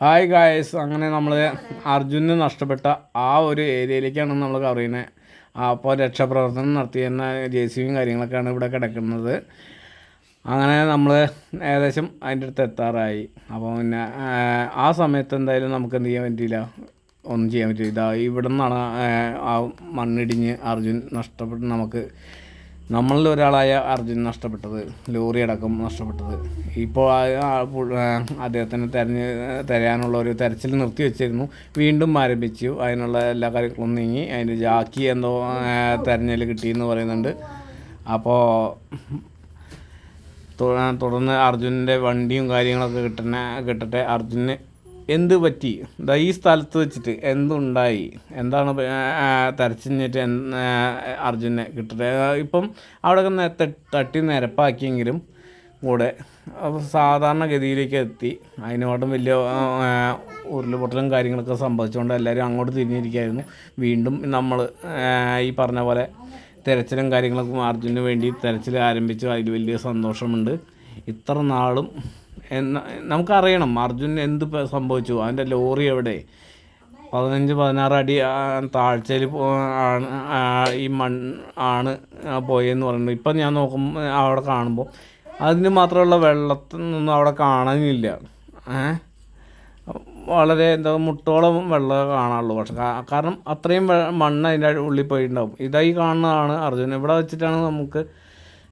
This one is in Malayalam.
ഹായ് ഗായ്സ്, അങ്ങനെ നമ്മൾ അർജുന് നഷ്ടപ്പെട്ട ആ ഒരു ഏരിയയിലേക്കാണ് നമ്മൾ കവർ ചെയ്യുന്നത്. അപ്പോൾ രക്ഷാപ്രവർത്തനം നടത്തിയെന്ന JCBയും കാര്യങ്ങളൊക്കെയാണ് ഇവിടെ കിടക്കുന്നത്. അങ്ങനെ നമ്മൾ ഏകദേശം അതിൻ്റെ അടുത്ത് എത്താറായി. അപ്പോൾ പിന്നെ ആ സമയത്ത് എന്തായാലും നമുക്ക് എന്ത് ചെയ്യാൻ പറ്റിയില്ല, ഒന്നും ചെയ്യാൻ പറ്റില്ല. ഇതാ ഇവിടെ നിന്നാണ് ആ മണ്ണിടിഞ്ഞ് അർജുൻ നഷ്ടപ്പെട്ട് നമ്മളിൽ ഒരാളായ അർജുൻ നഷ്ടപ്പെട്ടത്, ലോറി അടക്കം നഷ്ടപ്പെട്ടത്. ഇപ്പോൾ അദ്ദേഹത്തിന് തിരയാനുള്ള ഒരു തെരച്ചിൽ നിർത്തി വെച്ചിരുന്നു, വീണ്ടും ആരംഭിച്ചു. അതിനുള്ള എല്ലാ കാര്യങ്ങളും നീങ്ങി. അതിൻ്റെ ജാക്കി എന്തോ തെരഞ്ഞൽ കിട്ടിയെന്ന് പറയുന്നുണ്ട്. അപ്പോൾ തുടർന്ന് അർജുനൻ്റെ വണ്ടിയും കാര്യങ്ങളൊക്കെ കിട്ടട്ടെ. അർജുന് എന്ത് പറ്റി, ഈ സ്ഥലത്ത് വെച്ചിട്ട് എന്തുണ്ടായി, എന്താണ് തെരച്ചിഞ്ഞിട്ട് അർജുനെ കിട്ടട്ടെ. ഇപ്പം അവിടെ തട്ടി നിരപ്പാക്കിയെങ്കിലും കൂടെ സാധാരണഗതിയിലേക്ക് എത്തി. അതിനോട്ടും വലിയ ഉരുൾപൊട്ടലും കാര്യങ്ങളൊക്കെ സംഭവിച്ചുകൊണ്ട് എല്ലാവരും അങ്ങോട്ട് തിരിഞ്ഞിരിക്കുകയായിരുന്നു. വീണ്ടും നമ്മൾ ഈ പറഞ്ഞ പോലെ തെരച്ചിലും കാര്യങ്ങളൊക്കെ അർജുന് വേണ്ടി തെരച്ചിൽ ആരംഭിച്ചു. അതിൽ വലിയ സന്തോഷമുണ്ട്. ഇത്ര നാളും നമുക്കറിയണം അർജുൻ എന്ത് സംഭവിച്ചു, അവൻ്റെ ലോറി എവിടെ, 15-16 അടി താഴ്ചയിൽ ഈ ആണ് പോയെന്ന് പറയുന്നത്. ഇപ്പം ഞാൻ നോക്കുമ്പോൾ അവിടെ കാണുമ്പോൾ അതിന് മാത്രമുള്ള വെള്ളത്തിൽ നിന്നും അവിടെ കാണാനില്ല. വളരെ മുട്ടോളം വെള്ളം കാണാനുള്ളൂ. പക്ഷെ കാരണം അത്രയും മണ്ണ് അതിൻ്റെ ഉള്ളിൽ പോയിട്ടുണ്ടാവും. ഇതായി കാണുന്നതാണ് അർജുൻ. ഇവിടെ വെച്ചിട്ടാണ് നമുക്ക്